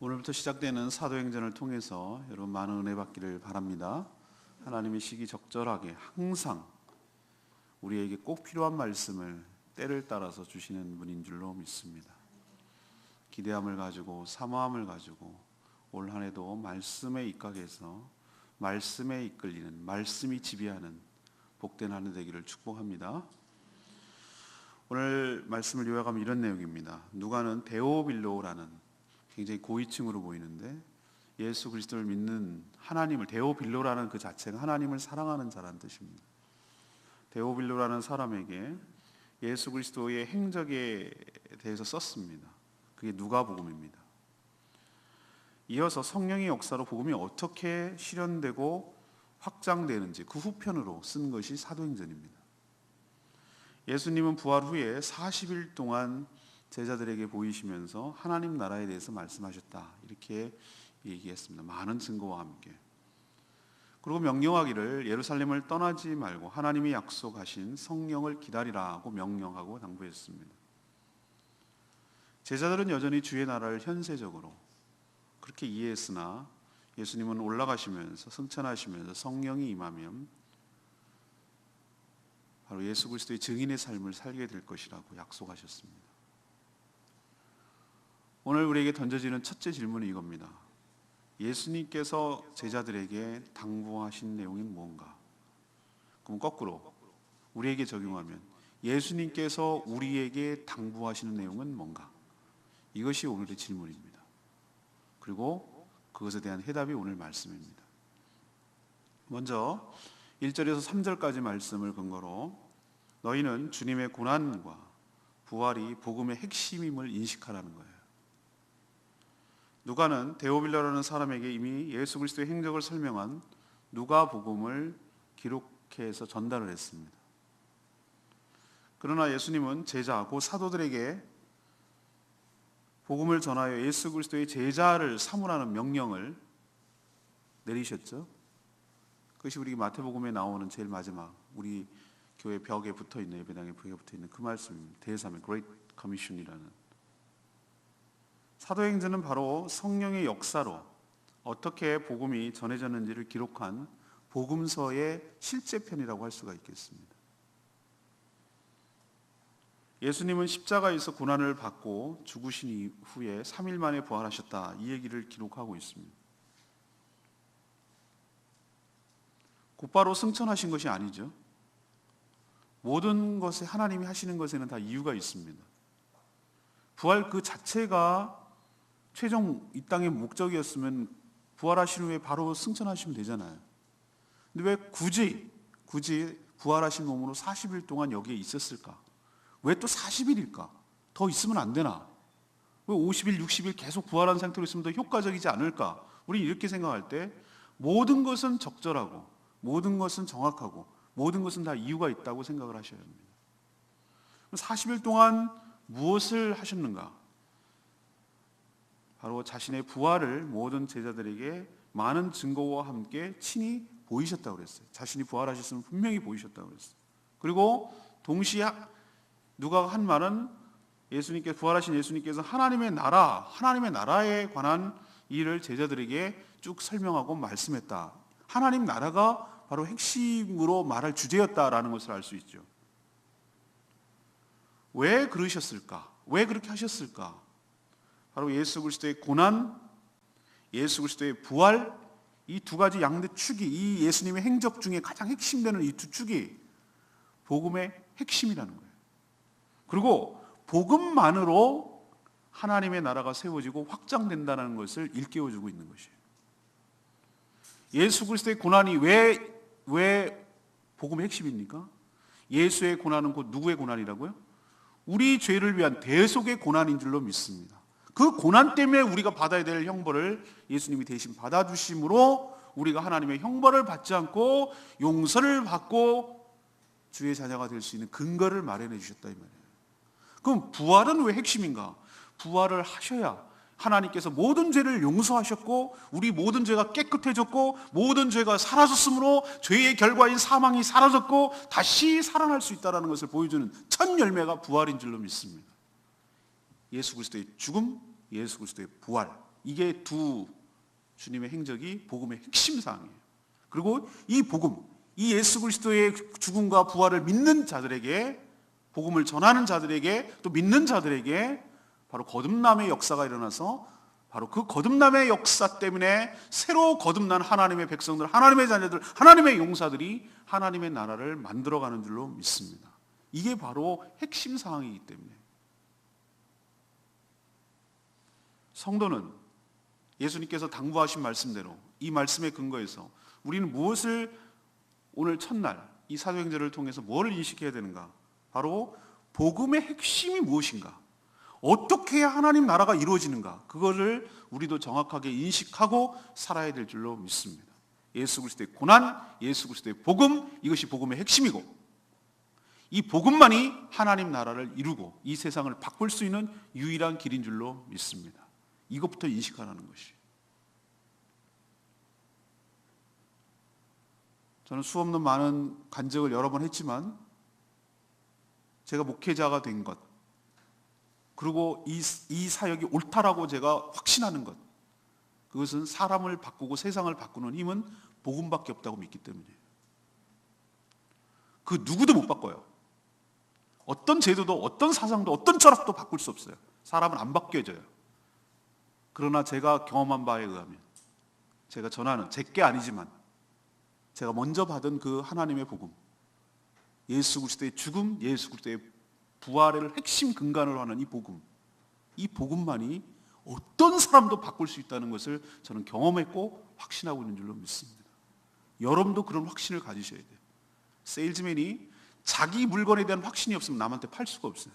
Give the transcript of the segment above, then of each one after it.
오늘부터 시작되는 사도행전을 통해서 여러분 많은 은혜 받기를 바랍니다. 하나님이 시기적절하게 항상 우리에게 꼭 필요한 말씀을 때를 따라서 주시는 분인 줄로 믿습니다. 기대함을 가지고 사모함을 가지고 올 한 해도 말씀에 입각해서 말씀에 이끌리는, 말씀이 지배하는 복된 한 해 되기를 축복합니다. 오늘 말씀을 요약하면 이런 내용입니다. 누가는 데오빌로라는 굉장히 고위층으로 보이는데 예수 그리스도를 믿는 하나님을, 데오빌로라는 그 자체가 하나님을 사랑하는 자라는 뜻입니다. 데오빌로라는 사람에게 예수 그리스도의 행적에 대해서 썼습니다. 그게 누가복음입니다. 이어서 성령의 역사로 복음이 어떻게 실현되고 확장되는지 그 후편으로 쓴 것이 사도행전입니다. 예수님은 부활 후에 40일 동안 제자들에게 보이시면서 하나님 나라에 대해서 말씀하셨다, 이렇게 얘기했습니다. 많은 증거와 함께. 그리고 명령하기를 예루살렘을 떠나지 말고 하나님이 약속하신 성령을 기다리라고 명령하고 당부했습니다. 제자들은 여전히 주의 나라를 현세적으로 그렇게 이해했으나 예수님은 올라가시면서 승천하시면서 성령이 임하면 바로 예수 그리스도의 증인의 삶을 살게 될 것이라고 약속하셨습니다. 오늘 우리에게 던져지는 첫째 질문은 이겁니다. 예수님께서 제자들에게 당부하신 내용이 뭔가? 그럼 거꾸로 우리에게 적용하면 예수님께서 우리에게 당부하시는 내용은 뭔가? 이것이 오늘의 질문입니다. 그리고 그것에 대한 해답이 오늘 말씀입니다. 먼저 1절에서 3절까지 말씀을 근거로 너희는 주님의 고난과 부활이 복음의 핵심임을 인식하라는 거예요. 누가는 데오빌로라는 사람에게 이미 예수 그리스도의 행적을 설명한 누가복음을 기록해서 전달을 했습니다. 그러나 예수님은 제자, 곧 사도들에게 복음을 전하여 예수 그리스도의 제자를 삼으라는 명령을 내리셨죠. 그것이 우리 마태복음에 나오는 제일 마지막, 우리 교회 벽에 붙어있는, 예배당에 벽에 붙어있는 그 말씀입니다. 대사면 Great Commission이라는. 사도행전은 바로 성령의 역사로 어떻게 복음이 전해졌는지를 기록한 복음서의 실제편이라고 할 수가 있겠습니다. 예수님은 십자가에서 고난을 받고 죽으신 이후에 3일 만에 부활하셨다, 이 얘기를 기록하고 있습니다. 곧바로 승천하신 것이 아니죠. 모든 것에 하나님이 하시는 것에는 다 이유가 있습니다. 부활 그 자체가 최종 이 땅의 목적이었으면 부활하신 후에 바로 승천하시면 되잖아요. 근데 왜 굳이 부활하신 몸으로 40일 동안 여기에 있었을까? 왜 또 40일일까? 더 있으면 안 되나? 왜 50일, 60일 계속 부활한 상태로 있으면 더 효과적이지 않을까? 우리 이렇게 생각할 때 모든 것은 적절하고 모든 것은 정확하고 모든 것은 다 이유가 있다고 생각을 하셔야 합니다. 40일 동안 무엇을 하셨는가? 바로 자신의 부활을 모든 제자들에게 많은 증거와 함께 친히 보이셨다고 그랬어요. 자신이 부활하셨으면 분명히 보이셨다고 그랬어요. 그리고 동시에 누가 한 말은 예수님께, 부활하신 예수님께서 하나님의 나라에 관한 일을 제자들에게 쭉 설명하고 말씀했다. 하나님 나라가 바로 핵심으로 말할 주제였다라는 것을 알 수 있죠. 왜 그러셨을까? 왜 그렇게 하셨을까? 바로 예수 그리스도의 고난, 예수 그리스도의 부활, 이 두 가지 양대 축이, 이 예수님의 행적 중에 가장 핵심되는 이 두 축이 복음의 핵심이라는 거예요. 그리고 복음만으로 하나님의 나라가 세워지고 확장된다는 것을 일깨워주고 있는 것이에요. 예수 그리스도의 고난이 왜 복음의 핵심입니까? 예수의 고난은 곧 누구의 고난이라고요? 우리 죄를 위한 대속의 고난인 줄로 믿습니다. 그 고난 때문에 우리가 받아야 될 형벌을 예수님이 대신 받아주심으로 우리가 하나님의 형벌을 받지 않고 용서를 받고 주의 자녀가 될 수 있는 근거를 마련해 주셨다, 이 말이에요. 그럼 부활은 왜 핵심인가? 부활을 하셔야 하나님께서 모든 죄를 용서하셨고 우리 모든 죄가 깨끗해졌고 모든 죄가 사라졌으므로 죄의 결과인 사망이 사라졌고 다시 살아날 수 있다는 것을 보여주는 첫 열매가 부활인 줄로 믿습니다. 예수 그리스도의 죽음, 예수 그리스도의 부활, 이게 두 주님의 행적이 복음의 핵심 사항이에요. 그리고 이 복음, 이 예수 그리스도의 죽음과 부활을 믿는 자들에게, 복음을 전하는 자들에게, 또 믿는 자들에게 바로 거듭남의 역사가 일어나서 바로 그 거듭남의 역사 때문에 새로 거듭난 하나님의 백성들, 하나님의 자녀들, 하나님의 용사들이 하나님의 나라를 만들어가는 줄로 믿습니다. 이게 바로 핵심 사항이기 때문에 성도는 예수님께서 당부하신 말씀대로 이 말씀에 근거해서 우리는 무엇을 오늘 첫날 이 사도행전을 통해서 뭘 인식해야 되는가? 바로 복음의 핵심이 무엇인가? 어떻게 해야 하나님 나라가 이루어지는가? 그거를 우리도 정확하게 인식하고 살아야 될 줄로 믿습니다. 예수 그리스도의 고난, 예수 그리스도의 복음, 이것이 복음의 핵심이고 이 복음만이 하나님 나라를 이루고 이 세상을 바꿀 수 있는 유일한 길인 줄로 믿습니다. 이것부터 인식하라는 것이. 저는 수없는 많은 간증을 여러 번 했지만 제가 목회자가 된 것, 그리고 이 사역이 옳다라고 제가 확신하는 것, 그것은 사람을 바꾸고 세상을 바꾸는 힘은 복음밖에 없다고 믿기 때문이에요. 그 누구도 못 바꿔요. 어떤 제도도 어떤 사상도 어떤 철학도 바꿀 수 없어요. 사람은 안 바뀌어져요. 그러나 제가 경험한 바에 의하면, 제가 전하는 제게 아니지만 제가 먼저 받은 그 하나님의 복음, 예수 그리스도의 죽음, 예수 그리스도의 부활을 핵심 근간으로 하는 이 복음만이 어떤 사람도 바꿀 수 있다는 것을 저는 경험했고 확신하고 있는 줄로 믿습니다. 여러분도 그런 확신을 가지셔야 돼요. 세일즈맨이 자기 물건에 대한 확신이 없으면 남한테 팔 수가 없어요.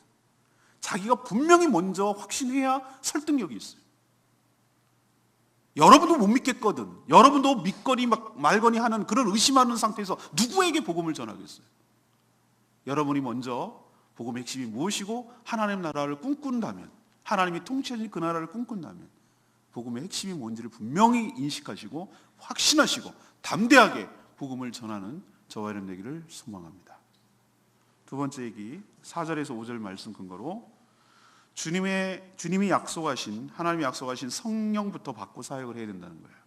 자기가 분명히 먼저 확신해야 설득력이 있어요. 여러분도 못 믿겠거든, 여러분도 믿거니 말거니 하는 그런 의심하는 상태에서 누구에게 복음을 전하겠어요? 여러분이 먼저 복음의 핵심이 무엇이고 하나님 나라를 꿈꾼다면, 하나님이 통치하신 그 나라를 꿈꾼다면 복음의 핵심이 뭔지를 분명히 인식하시고 확신하시고 담대하게 복음을 전하는 저와 여러분 되기를 소망합니다. 두 번째 얘기, 4절에서 5절 말씀 근거로 주님이 약속하신, 하나님이 약속하신 성령부터 받고 사역을 해야 된다는 거예요.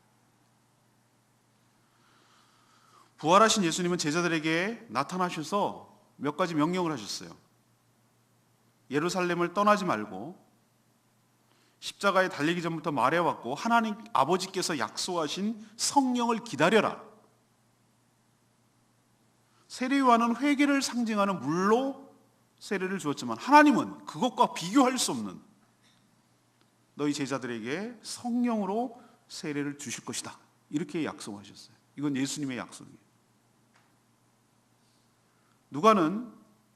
부활하신 예수님은 제자들에게 나타나셔서 몇 가지 명령을 하셨어요. 예루살렘을 떠나지 말고 십자가에 달리기 전부터 말해왔고 하나님 아버지께서 약속하신 성령을 기다려라. 세례요한은 회개를 상징하는 물로 세례를 주었지만 하나님은 그것과 비교할 수 없는 너희 제자들에게 성령으로 세례를 주실 것이다, 이렇게 약속하셨어요. 이건 예수님의 약속이에요. 누가는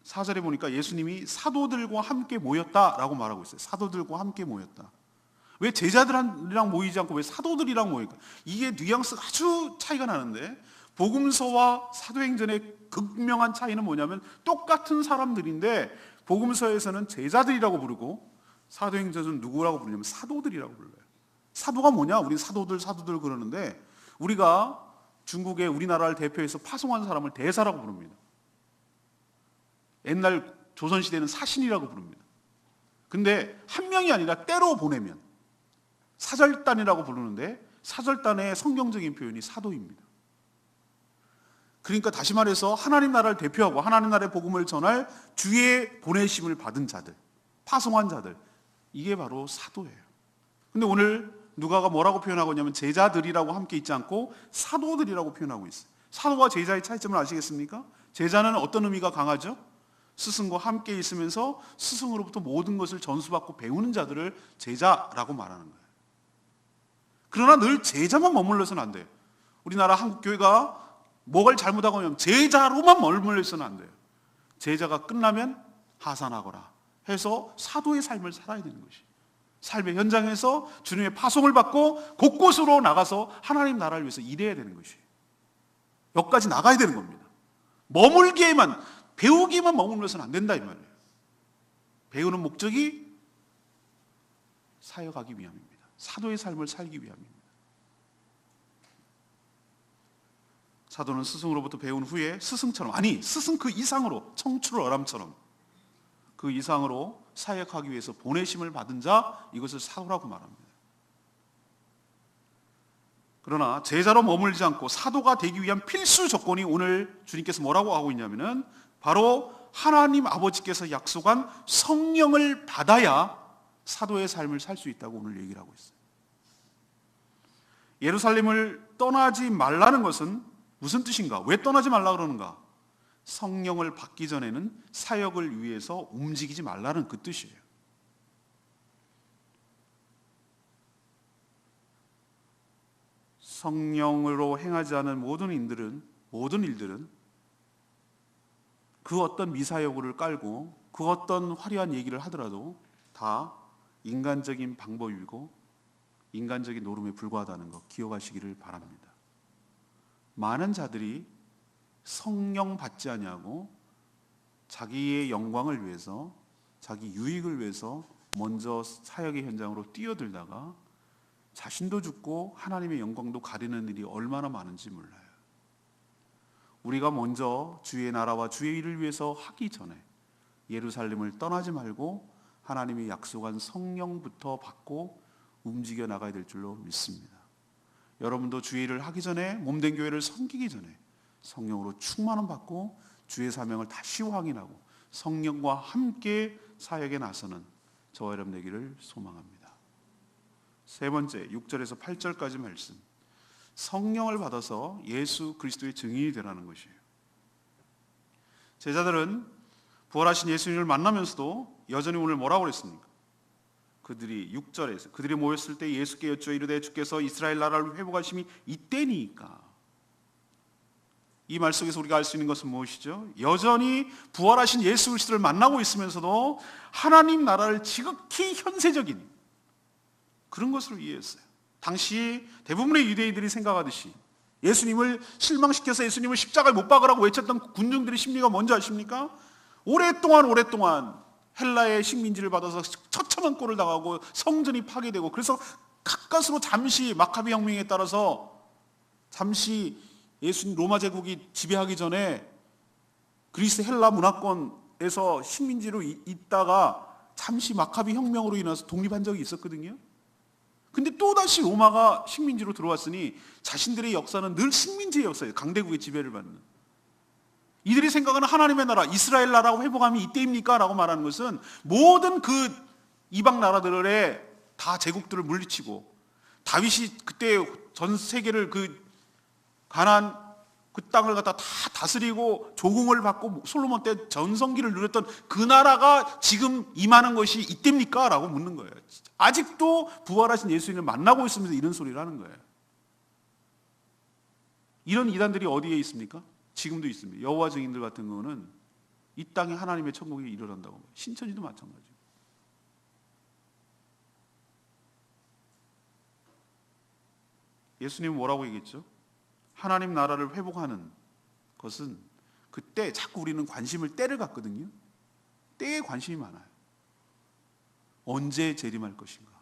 4절에 보니까 예수님이 사도들과 함께 모였다라고 말하고 있어요. 사도들과 함께 모였다. 왜 제자들이랑 모이지 않고 왜 사도들이랑 모일까? 이게 뉘앙스가 아주 차이가 나는데, 복음서와 사도행전의 극명한 차이는 뭐냐면 똑같은 사람들인데 복음서에서는 제자들이라고 부르고 사도행전은 누구라고 부르냐면 사도들이라고 불러요. 사도가 뭐냐? 우리 사도들 그러는데 우리가 중국에 우리나라를 대표해서 파송한 사람을 대사라고 부릅니다. 옛날 조선시대는 사신이라고 부릅니다. 근데 한 명이 아니라 때로 보내면 사절단이라고 부르는데 사절단의 성경적인 표현이 사도입니다. 그러니까 다시 말해서 하나님 나라를 대표하고 하나님 나라의 복음을 전할 주의 보내심을 받은 자들, 파송한 자들, 이게 바로 사도예요. 근데 오늘 누가가 뭐라고 표현하고 있냐면 제자들이라고 함께 있지 않고 사도들이라고 표현하고 있어요. 사도와 제자의 차이점을 아시겠습니까? 제자는 어떤 의미가 강하죠? 스승과 함께 있으면서 스승으로부터 모든 것을 전수받고 배우는 자들을 제자라고 말하는 거예요. 그러나 늘 제자만 머물러서는 안 돼요. 우리나라 한국교회가 뭐를 잘못하고 하면 제자로만 머물러서는 안 돼요. 제자가 끝나면 하산하거라 해서 사도의 삶을 살아야 되는 것이, 삶의 현장에서 주님의 파송을 받고 곳곳으로 나가서 하나님 나라를 위해서 일해야 되는 것이, 여기까지 나가야 되는 겁니다. 머물기에만, 배우기만 머물러서는 안 된다 이 말이에요. 배우는 목적이 사역하기 위함입니다. 사도의 삶을 살기 위함입니다. 사도는 스승으로부터 배운 후에 스승처럼, 아니 스승 그 이상으로, 청출 어람처럼 그 이상으로 사역하기 위해서 보내심을 받은 자, 이것을 사도라고 말합니다. 그러나 제자로 머물지 않고 사도가 되기 위한 필수 조건이 오늘 주님께서 뭐라고 하고 있냐면은 바로 하나님 아버지께서 약속한 성령을 받아야 사도의 삶을 살 수 있다고 오늘 얘기를 하고 있어요. 예루살렘을 떠나지 말라는 것은 무슨 뜻인가? 왜 떠나지 말라 그러는가? 성령을 받기 전에는 사역을 위해서 움직이지 말라는 그 뜻이에요. 성령으로 행하지 않은 모든 일들은 그 어떤 미사여구를 깔고 그 어떤 화려한 얘기를 하더라도 다 인간적인 방법이고 인간적인 노름에 불과하다는 것 기억하시기를 바랍니다. 많은 자들이 성령 받지 아니하고 자기의 영광을 위해서 자기 유익을 위해서 먼저 사역의 현장으로 뛰어들다가 자신도 죽고 하나님의 영광도 가리는 일이 얼마나 많은지 몰라요. 우리가 먼저 주의 나라와 주의 일을 위해서 하기 전에 예루살렘을 떠나지 말고 하나님이 약속한 성령부터 받고 움직여 나가야 될 줄로 믿습니다. 여러분도 주의 일을 하기 전에 몸된 교회를 섬기기 전에 성령으로 충만함 받고 주의 사명을 다시 확인하고 성령과 함께 사역에 나서는 저와 여러분 되기를 소망합니다. 세 번째 6절에서 8절까지 말씀, 성령을 받아서 예수 그리스도의 증인이 되라는 것이에요. 제자들은 부활하신 예수님을 만나면서도 여전히 오늘 뭐라고 그랬습니까? 그들이 6절에서 그들이 모였을 때 예수께 여쭈어 이르되 주께서 이스라엘 나라를 회복하심이 이때니까. 이 말 속에서 우리가 알 수 있는 것은 무엇이죠? 여전히 부활하신 예수 그리스도를 만나고 있으면서도 하나님 나라를 지극히 현세적인 그런 것으로 이해했어요. 당시 대부분의 유대인들이 생각하듯이 예수님을 실망시켜서 예수님을 십자가에 못 박으라고 외쳤던 군중들의 심리가 뭔지 아십니까? 오랫동안 헬라의 식민지를 받아서 처참한 꼴을 당하고 성전이 파괴되고 그래서 가까스로 잠시 마카비 혁명에 따라서 잠시 예수님 로마 제국이 지배하기 전에 그리스 헬라 문화권에서 식민지로 있다가 잠시 마카비 혁명으로 인해서 독립한 적이 있었거든요. 근데 또다시 로마가 식민지로 들어왔으니 자신들의 역사는 늘 식민지의 역사예요. 강대국의 지배를 받는. 이들이 생각하는 하나님의 나라, 이스라엘 나라가 회복함이 이때입니까? 라고 말하는 것은 모든 그 이방 나라들의 다 제국들을 물리치고 다윗이 그때 전 세계를 가나안 그 땅을 갖다 다 다스리고 조공을 받고 솔로몬 때 전성기를 누렸던 그 나라가 지금 임하는 것이 이때입니까? 라고 묻는 거예요. 아직도 부활하신 예수님을 만나고 있으면서 이런 소리를 하는 거예요. 이런 이단들이 어디에 있습니까? 지금도 있습니다. 여호와 증인들 같은 경우는 이 땅에 하나님의 천국이 일어난다고. 신천지도 마찬가지예요. 예수님은 뭐라고 얘기했죠? 하나님 나라를 회복하는 것은 그때 자꾸 우리는 관심을 때를 갖거든요. 때에 관심이 많아요. 언제 재림할 것인가?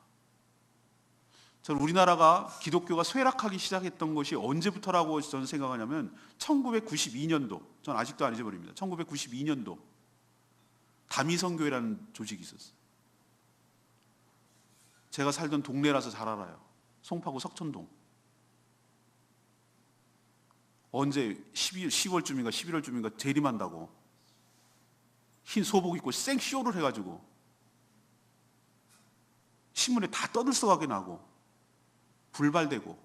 저는 우리나라가 기독교가 쇠락하기 시작했던 것이 언제부터라고 저는 생각하냐면 1992년도, 저는 아직도 안 잊어버립니다. 1992년도 다미선교회라는 조직이 있었어요. 제가 살던 동네라서 잘 알아요. 송파구 석천동. 언제 10월쯤인가 11월쯤인가 재림한다고 흰 소복 입고 생쇼를 해가지고 신문에 다 떠들썩하게 나고 불발되고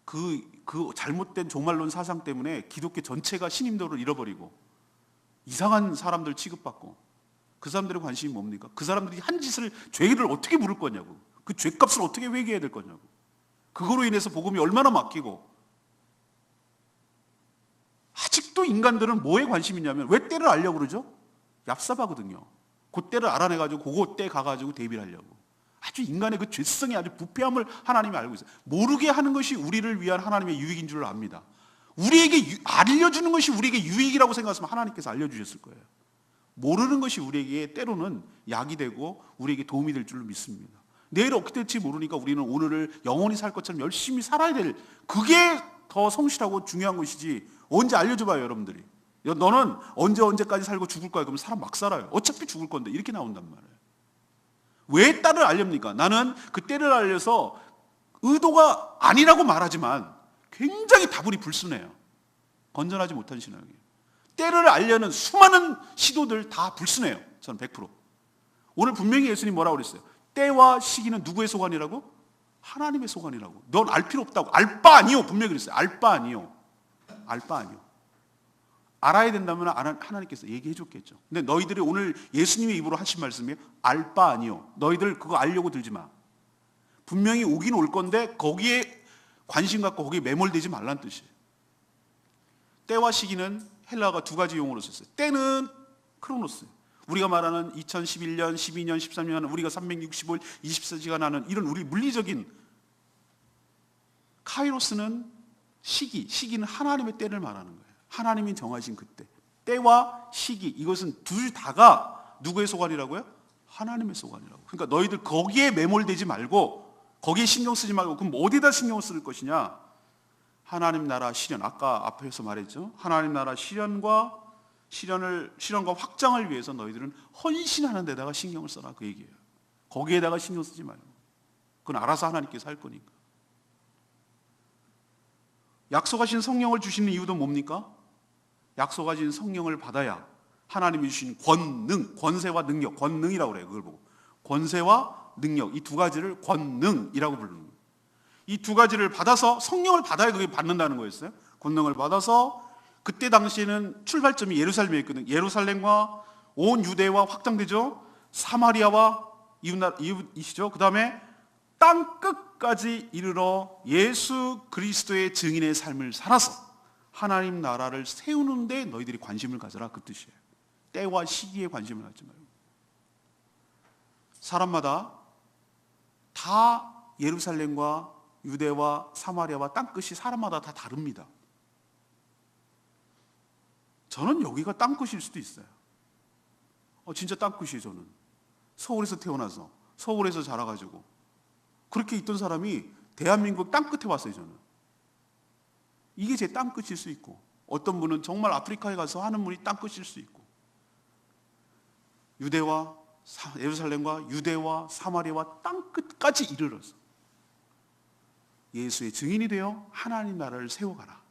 그 잘못된 종말론 사상 때문에 기독교 전체가 신임도를 잃어버리고 이상한 사람들 취급받고 그 사람들의 관심이 뭡니까? 그 사람들이 한 짓을 죄를 어떻게 물을 거냐고, 그 죄값을 어떻게 회개해야 될 거냐고, 그거로 인해서 복음이 얼마나 막히고. 아직도 인간들은 뭐에 관심이 있냐면 왜 때를 알려고 그러죠? 얍삽하거든요. 그 때를 알아내가지고 그거 때 가가지고 대비를 하려고. 아주 인간의 그 죄성의 아주 부패함을 하나님이 알고 있어요. 모르게 하는 것이 우리를 위한 하나님의 유익인 줄 압니다. 우리에게 알려주는 것이 우리에게 유익이라고 생각했으면 하나님께서 알려주셨을 거예요. 모르는 것이 우리에게 때로는 약이 되고 우리에게 도움이 될 줄로 믿습니다. 내일 어떻게 될지 모르니까 우리는 오늘을 영원히 살 것처럼 열심히 살아야 될, 그게 더 성실하고 중요한 것이지. 언제 알려줘봐요, 여러분들이. 너는 언제까지 살고 죽을 거야. 그러면 사람 막 살아요. 어차피 죽을 건데. 이렇게 나온단 말이에요. 왜 때를 알렵니까? 나는 그 때를 알려서 의도가 아니라고 말하지만 굉장히 다분히 불순해요. 건전하지 못한 신앙이에요. 때를 알려는 수많은 시도들 다 불순해요. 저는 100%. 오늘 분명히 예수님 뭐라고 그랬어요? 때와 시기는 누구의 소관이라고? 하나님의 소관이라고. 넌 알 필요 없다고. 알 바 아니요. 분명히 그랬어요. 알 바 아니요. 알 바 아니요. 알아야 된다면 하나님께서 얘기해 줬겠죠. 근데 너희들이 오늘 예수님의 입으로 하신 말씀이 알 바 아니요. 너희들 그거 알려고 들지 마. 분명히 오긴 올 건데 거기에 관심 갖고 거기에 매몰되지 말란 뜻이에요. 때와 시기는 헬라어가 두 가지 용어로 썼어요. 때는 크로노스. 우리가 말하는 2011년, 12년, 13년, 우리가 365일, 24시간 하는 이런 우리 물리적인 카이로스는 시기는 하나님의 때를 말하는 거예요. 하나님이 정하신 그때. 때와 시기, 이것은 둘 다가 누구의 소관이라고요? 하나님의 소관이라고. 그러니까 너희들 거기에 매몰되지 말고, 거기에 신경 쓰지 말고, 그럼 어디다 신경을 쓸 것이냐? 하나님 나라 실현, 아까 앞에서 말했죠. 하나님 나라 실현과 확장을 위해서 너희들은 헌신하는 데다가 신경을 써라, 그 얘기예요. 거기에다가 신경 쓰지 말고. 그건 알아서 하나님께서 할 거니까. 약속하신 성령을 주시는 이유도 뭡니까? 약속하신 성령을 받아야 하나님이 주신 권능, 권세와 능력, 권능이라고 그래요. 그걸 보고 권세와 능력, 이 두 가지를 권능이라고 부르는 거예요. 이 두 가지를 받아서, 성령을 받아야 그게 받는다는 거였어요. 권능을 받아서, 그때 당시에는 출발점이 예루살렘에 있거든요. 예루살렘과 온 유대와 확장되죠. 사마리아와 이웃이시죠. 그 다음에 땅 끝까지 이르러 예수 그리스도의 증인의 삶을 살아서 하나님 나라를 세우는 데 너희들이 관심을 가져라, 그 뜻이에요. 때와 시기에 관심을 갖지 말고. 사람마다 다 예루살렘과 유대와 사마리아와 땅끝이 사람마다 다 다릅니다. 저는 여기가 땅끝일 수도 있어요. 진짜 땅끝이에요. 저는 서울에서 태어나서 서울에서 자라가지고 그렇게 있던 사람이 대한민국 땅끝에 왔어요. 저는 이게 제 땅끝일 수 있고, 어떤 분은 정말 아프리카에 가서 하는 분이 땅끝일 수 있고, 예루살렘과 유대와 사마리아와 땅끝까지 이르러서 예수의 증인이 되어 하나님 나라를 세워가라.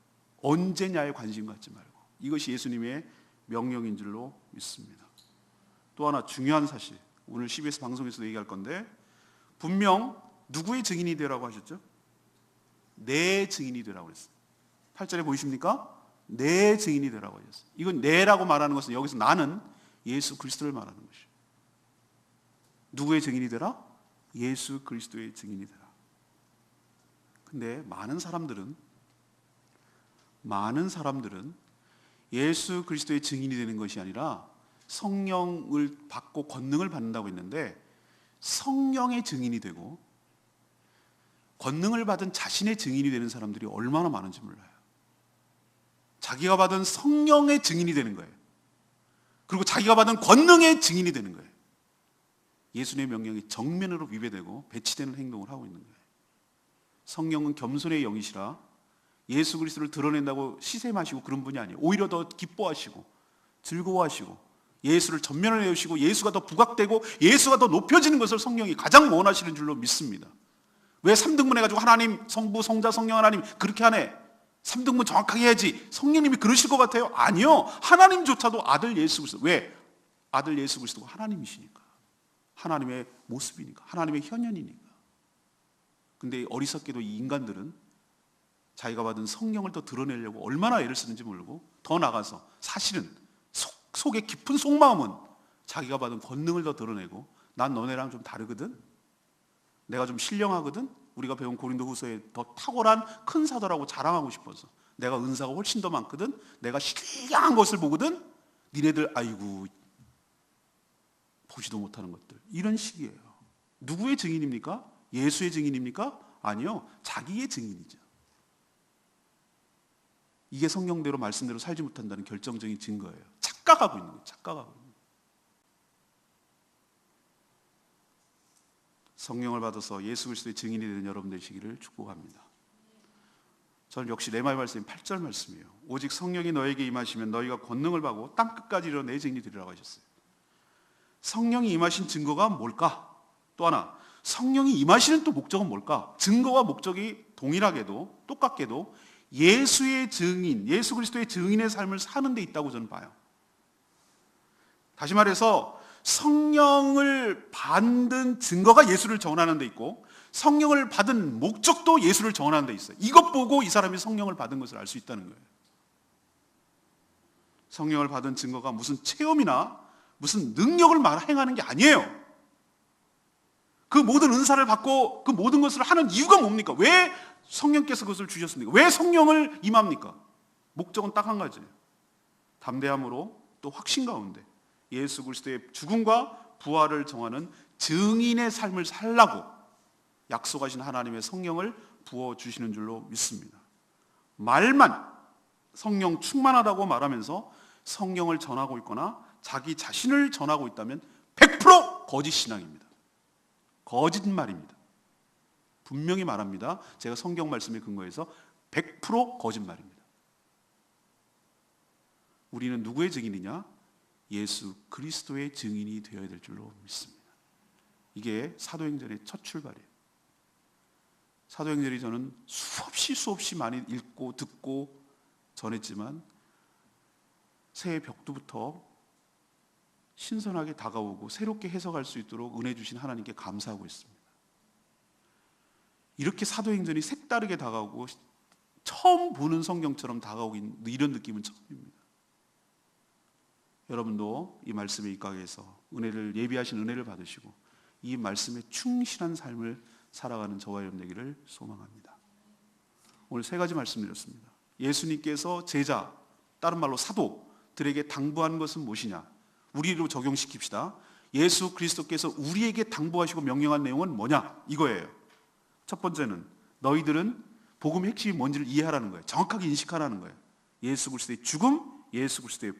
언제냐에 관심 갖지 말고. 이것이 예수님의 명령인 줄로 믿습니다. 또 하나 중요한 사실, 오늘 CBS 방송에서도 얘기할 건데, 분명 누구의 증인이 되라고 하셨죠? 내 증인이 되라고 했어요. 8절에 보이십니까? 내 증인이 되라고 하셨어요. 이건 내라고 말하는 것은 여기서 나는 예수 그리스도를 말하는 것이에요. 누구의 증인이 되라? 예수 그리스도의 증인이 되라. 근데 많은 사람들은 예수 그리스도의 증인이 되는 것이 아니라 성령을 받고 권능을 받는다고 했는데, 성령의 증인이 되고 권능을 받은 자신의 증인이 되는 사람들이 얼마나 많은지 몰라요. 자기가 받은 성령의 증인이 되는 거예요. 그리고 자기가 받은 권능의 증인이 되는 거예요. 예수님의 명령이 정면으로 위배되고 배치되는 행동을 하고 있는 거예요. 성령은 겸손의 영이시라 예수 그리스도를 드러낸다고 시샘하시고 그런 분이 아니에요. 오히려 더 기뻐하시고 즐거워하시고 예수를 전면을 내우시고 예수가 더 부각되고 예수가 더 높여지는 것을 성령이 가장 원하시는 줄로 믿습니다. 왜 3등분 해가지고 하나님, 성부, 성자, 성령 하나님 그렇게 하네? 3등분 정확하게 해야지. 성령님이 그러실 것 같아요? 아니요. 하나님조차도 아들 예수 그리스도. 왜? 아들 예수 그리스도가 하나님이시니까. 하나님의 모습이니까. 하나님의 현현이니까. 근데 어리석게도 이 인간들은 자기가 받은 성령을 더 드러내려고 얼마나 애를 쓰는지 모르고, 더 나가서 사실은 속에 깊은 속마음은 자기가 받은 권능을 더 드러내고, 난 너네랑 좀 다르거든, 내가 좀 신령하거든, 우리가 배운 고린도후서에 더 탁월한 큰 사도라고 자랑하고 싶어서, 내가 은사가 훨씬 더 많거든, 내가 신령한 것을 보거든, 니네들 아이고 보지도 못하는 것들. 이런 식이에요. 누구의 증인입니까? 예수의 증인입니까? 아니요, 자기의 증인이죠. 이게 성경대로 말씀대로 살지 못한다는 결정적인 증거예요. 착각하고 있는 거예요. 착각하고 있는 거예요. 성령을 받아서 예수 그리스도의 증인이 되는 여러분 되시기를 축복합니다. 저는 역시 레마의 말씀인 8절 말씀이에요. 오직 성령이 너에게 임하시면 너희가 권능을 받고 땅끝까지 이르러 내 증인이 되리라고 하셨어요. 성령이 임하신 증거가 뭘까? 또 하나, 성령이 임하시는 또 목적은 뭘까? 증거와 목적이 동일하게도 똑같게도 예수의 증인, 예수 그리스도의 증인의 삶을 사는 데 있다고 저는 봐요. 다시 말해서 성령을 받은 증거가 예수를 전하는 데 있고 성령을 받은 목적도 예수를 전하는 데 있어요. 이것 보고 이 사람이 성령을 받은 것을 알 수 있다는 거예요. 성령을 받은 증거가 무슨 체험이나 무슨 능력을 행하는 게 아니에요. 그 모든 은사를 받고 그 모든 것을 하는 이유가 뭡니까? 왜 성령께서 그것을 주셨습니까? 왜 성령을 임합니까? 목적은 딱 한 가지예요. 담대함으로 또 확신 가운데 예수 그리스도의 죽음과 부활을 정하는 증인의 삶을 살라고 약속하신 하나님의 성령을 부어주시는 줄로 믿습니다. 말만 성령 충만하다고 말하면서 성령을 전하고 있거나 자기 자신을 전하고 있다면 100% 거짓 신앙입니다. 거짓말입니다. 분명히 말합니다. 제가 성경 말씀에 근거해서 100% 거짓말입니다. 우리는 누구의 증인이냐? 예수 그리스도의 증인이 되어야 될 줄로 믿습니다. 이게 사도행전의 첫 출발이에요. 사도행전이 저는 수없이 많이 읽고 듣고 전했지만 새해 벽두부터 신선하게 다가오고 새롭게 해석할 수 있도록 은혜 주신 하나님께 감사하고 있습니다. 이렇게 사도행전이 색다르게 다가오고 처음 보는 성경처럼 다가오고 있는 이런 느낌은 처음입니다. 여러분도 이 말씀에 입각해서 은혜를 예비하신 은혜를 받으시고 이 말씀에 충실한 삶을 살아가는 저와 여러분 되기를 소망합니다. 오늘 세 가지 말씀드렸습니다. 예수님께서 제자, 다른 말로 사도들에게 당부한 것은 무엇이냐? 우리로 적용시킵시다. 예수 그리스도께서 우리에게 당부하시고 명령한 내용은 뭐냐? 이거예요. 첫 번째는 너희들은 복음의 핵심이 뭔지를 이해하라는 거예요. 정확하게 인식하라는 거예요. 예수 그리스도의 죽음, 예수 그리스도의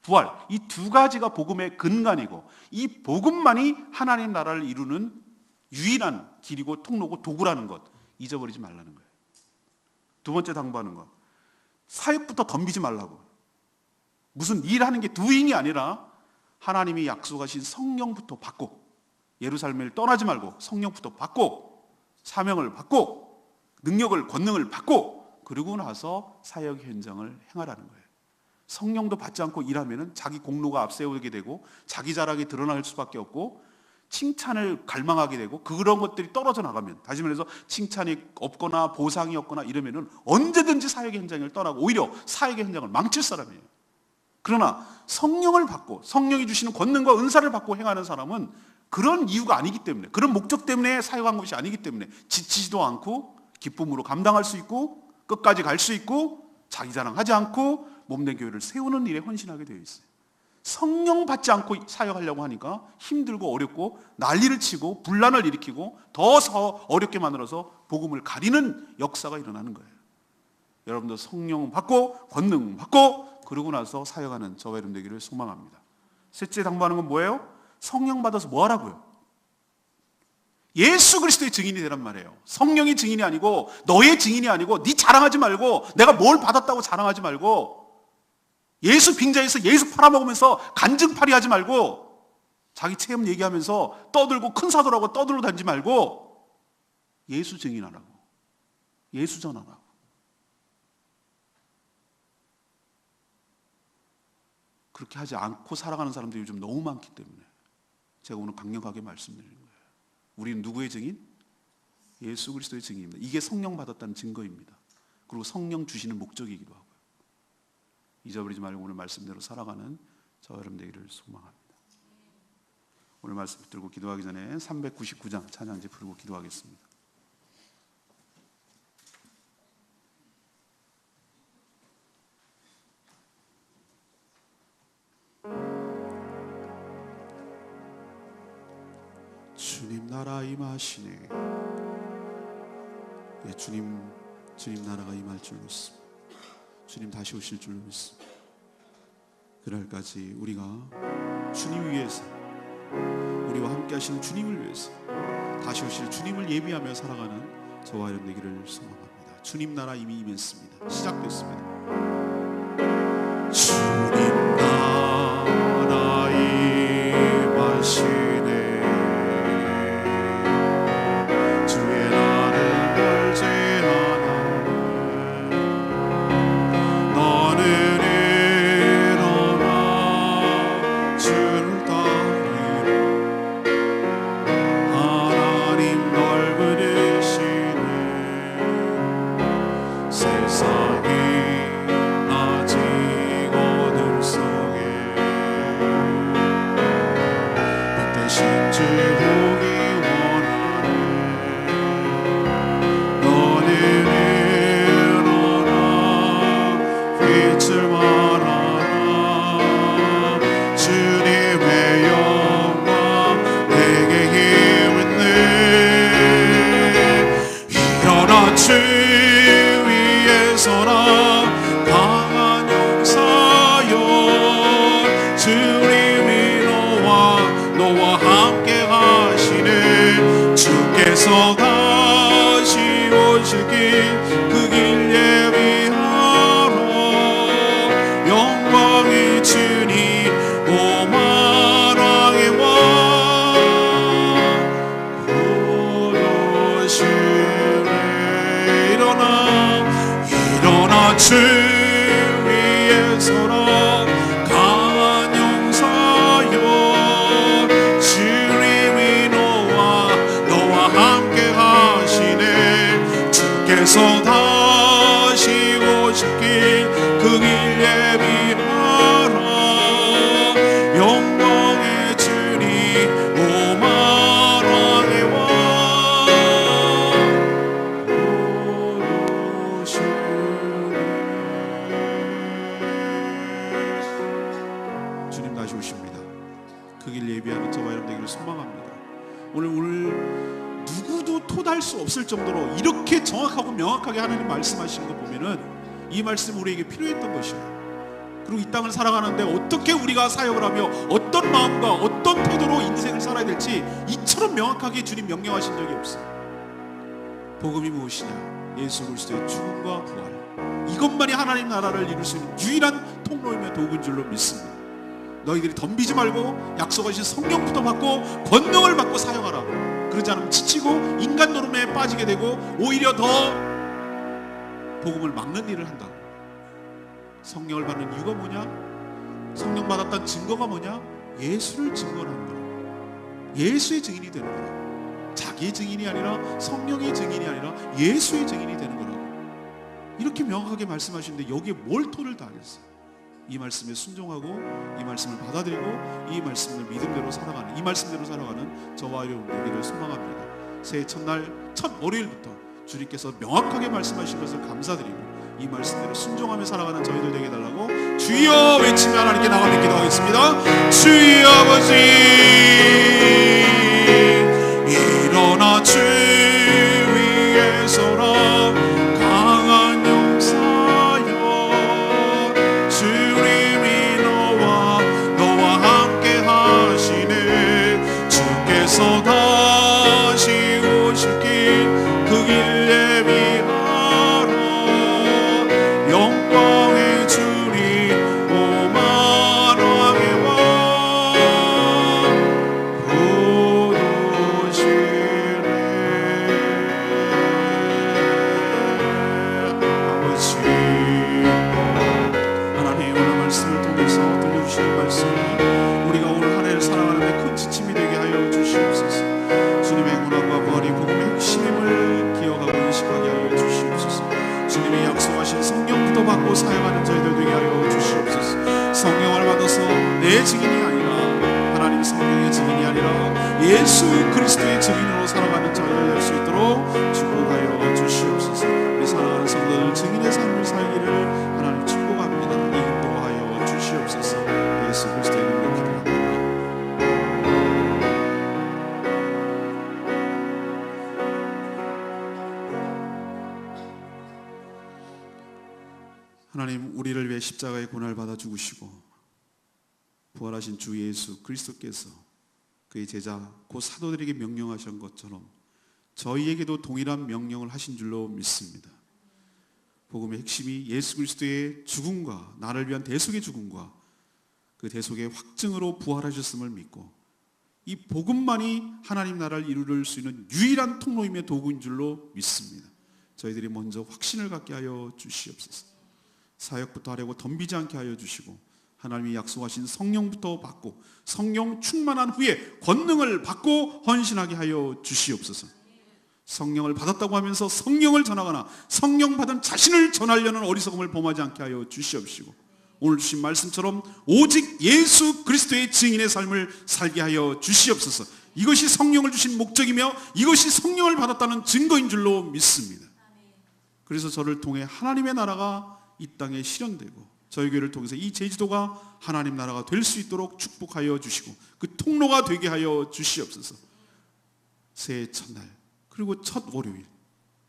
부활, 이 두 가지가 복음의 근간이고 이 복음만이 하나님 나라를 이루는 유일한 길이고 통로고 도구라는 것 잊어버리지 말라는 거예요. 두 번째 당부하는 것, 사역부터 덤비지 말라고. 무슨 일하는 게 두인이 아니라 하나님이 약속하신 성령부터 받고 예루살렘을 떠나지 말고 성령부터 받고 사명을 받고 능력을 권능을 받고 그러고 나서 사역 현장을 행하라는 거예요. 성령도 받지 않고 일하면 자기 공로가 앞세우게 되고 자기 자랑이 드러날 수밖에 없고 칭찬을 갈망하게 되고 그런 것들이 떨어져 나가면, 다시 말해서 칭찬이 없거나 보상이 없거나 이러면 언제든지 사역의 현장을 떠나고 오히려 사역의 현장을 망칠 사람이에요. 그러나 성령을 받고 성령이 주시는 권능과 은사를 받고 행하는 사람은 그런 이유가 아니기 때문에, 그런 목적 때문에 사역한 것이 아니기 때문에 지치지도 않고 기쁨으로 감당할 수 있고 끝까지 갈 수 있고 자기 자랑하지 않고 몸된 교회를 세우는 일에 헌신하게 되어 있어요. 성령 받지 않고 사역하려고 하니까 힘들고 어렵고 난리를 치고 분란을 일으키고 더 어렵게 만들어서 복음을 가리는 역사가 일어나는 거예요. 여러분도 성령 받고 권능 받고 그러고 나서 사역하는 저와 여러분 되기를 소망합니다. 셋째 당부하는 건 뭐예요? 성령 받아서 뭐 하라고요? 예수 그리스도의 증인이 되란 말이에요. 성령이 증인이 아니고 너의 증인이 아니고 네 자랑하지 말고 내가 뭘 받았다고 자랑하지 말고 예수 빙자에서 예수 팔아먹으면서 간증팔이 하지 말고 자기 체험 얘기하면서 떠들고 큰 사도라고 떠들고 다니지 말고 예수 증인하라고, 예수 전하라고. 그렇게 하지 않고 살아가는 사람들이 요즘 너무 많기 때문에 제가 오늘 강력하게 말씀드리는 거예요. 우리는 누구의 증인? 예수 그리스도의 증인입니다. 이게 성령 받았다는 증거입니다. 그리고 성령 주시는 목적이기도 하고요. 잊어버리지 말고 오늘 말씀대로 살아가는 저와 여러분 되기를 소망합니다. 오늘 말씀 붙들고 기도하기 전에 399장 찬양지 부르고 기도하겠습니다. 주님 나라 임하시네. 예, 주님 나라가 임할 줄 믿습니다. 주님 다시 오실 줄 믿습니다. 그날까지 우리가 주님 위해서, 우리와 함께 하시는 주님을 위해서 다시 오실 주님을 예비하며 살아가는 저와 여러분 되기를 소망합니다. 주님 나라 이미 임했습니다. 시작됐습니다. 주님 나라 임하시네. 주께서 다시 오시길 그 길 예비하라. 영광의 주님 오마라에 와 주님 다시 오십니다. 그 길 예비하는 저와 여러분 되기를 소망합니다. 오늘 누구도 토달 수 없을 정도로 이렇게 정확하고 명확하게 하나님 말씀하시는 거 보면은 이 말씀 우리에게 필요했던 것이에요. 그리고 이 땅을 살아가는데 어떻게 우리가 사역을 하며 어떤 마음과 어떤 태도로 인생을 살아야 될지 이처럼 명확하게 주님 명령하신 적이 없어요. 복음이 무엇이냐? 예수 그리스도의 죽음과 부활, 이것만이 하나님 나라를 이룰 수 있는 유일한 통로이며 도구인 줄로 믿습니다. 너희들이 덤비지 말고 약속하신 성령부터 받고 권능을 받고 사역하라고. 그러지 않으면 지치고 인간 노름에 빠지게 되고 오히려 더 복음을 막는 일을 한다고. 성령을 받는 이유가 뭐냐? 성령 받았다는 증거가 뭐냐? 예수를 증거하는 거라고. 예수의 증인이 되는 거라고. 자기의 증인이 아니라 성령의 증인이 아니라 예수의 증인이 되는 거라고. 이렇게 명확하게 말씀하시는데 여기에 뭘 토를 다하겠어요? 이 말씀에 순종하고 이 말씀을 받아들이고 이 말씀을 믿음대로 살아가는, 이 말씀대로 살아가는 저와 여러분 되기를 소망합니다. 새해 첫날 첫 월요일부터 주님께서 명확하게 말씀하신 것을 감사드리고 이 말씀대로 순종하며 살아가는 저희들 되게 해달라고 주여 외치며 하나님께 나가며 기도하겠습니다. 주여 아버지 일어나 주 위에 서라 강한 용사여 주님이 너와 함께 하시네. 주께서 다시 오실 길 그 길 예비하라. 영광의 주님 오만하게 와 부르시네. 아버지 하나님 오늘 말씀을 통해서 들려주시는 말씀이 우리가 오늘 한 해를 살아가는 데 큰 지침이 되게 하여 주시옵소서. 주님의 고난과 부활이 복음의 핵심임을 기억하고 인식하게 하여 주시옵소서. 주님이 약속하신 성령부터 받고 사역하는 저희들 되게 하여 주시옵소서. 성령을 받아서 내 증인이 아니라 하나님 성령의 증인이 아니라 예수 그리스도의 증인으로 살아가는 저희들 될 수 있도록 축복하여 주시옵소서. 우리 사랑하는 성도들 증인의 삶을 살기를 하나님 축복합니다. 인도하여 주시옵소서. 예수 그리스도의 이름으로 기도합니다. 하나님 우리를 위해 십자가의 고난을 받아 죽으시고 부활하신 주 예수 그리스도께서 그의 제자 곧 사도들에게 명령하신 것처럼 저희에게도 동일한 명령을 하신 줄로 믿습니다. 복음의 핵심이 예수 그리스도의 죽음과 나를 위한 대속의 죽음과 그 대속의 확증으로 부활하셨음을 믿고 이 복음만이 하나님 나라를 이룰 수 있는 유일한 통로임의 도구인 줄로 믿습니다. 저희들이 먼저 확신을 갖게 하여 주시옵소서. 사역부터 하려고 덤비지 않게 하여 주시고 하나님이 약속하신 성령부터 받고 성령 충만한 후에 권능을 받고 헌신하게 하여 주시옵소서. 성령을 받았다고 하면서 성령을 전하거나 성령 받은 자신을 전하려는 어리석음을 범하지 않게 하여 주시옵시고 오늘 주신 말씀처럼 오직 예수 그리스도의 증인의 삶을 살게 하여 주시옵소서. 이것이 성령을 주신 목적이며 이것이 성령을 받았다는 증거인 줄로 믿습니다. 그래서 저를 통해 하나님의 나라가 이 땅에 실현되고 저희 교회를 통해서 이 제주도가 하나님 나라가 될 수 있도록 축복하여 주시고 그 통로가 되게 하여 주시옵소서. 새해 첫날 그리고 첫 월요일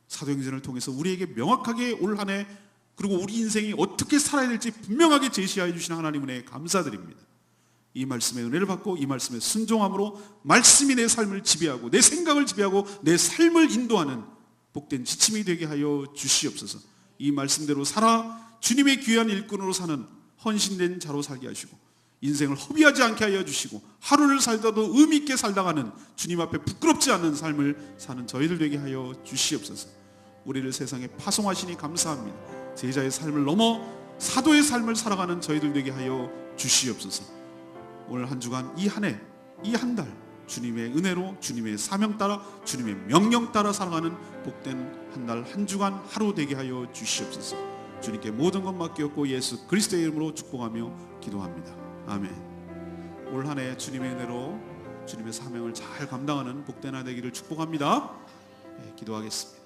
사도행전을 통해서 우리에게 명확하게 올 한 해 그리고 우리 인생이 어떻게 살아야 될지 분명하게 제시하여 주신 하나님 은혜에 감사드립니다. 이 말씀의 은혜를 받고 이 말씀에 순종함으로 말씀이 내 삶을 지배하고 내 생각을 지배하고 내 삶을 인도하는 복된 지침이 되게 하여 주시옵소서. 이 말씀대로 살아 주님의 귀한 일꾼으로 사는 헌신된 자로 살게 하시고 인생을 허비하지 않게 하여 주시고 하루를 살다도 의미 있게 살다가는 주님 앞에 부끄럽지 않는 삶을 사는 저희들 되게 하여 주시옵소서. 우리를 세상에 파송하시니 감사합니다. 제자의 삶을 넘어 사도의 삶을 살아가는 저희들 되게 하여 주시옵소서. 오늘 한 주간 이 한 해, 이 한 달 주님의 은혜로 주님의 사명 따라 주님의 명령 따라 살아가는 복된 한 날 한 주간 하루 되게 하여 주시옵소서. 주님께 모든 것 맡겼고 예수 그리스도의 이름으로 축복하며 기도합니다. 아멘. 올 한 해 주님의 은혜로 주님의 사명을 잘 감당하는 복된 한 해 되기를 축복합니다. 기도하겠습니다.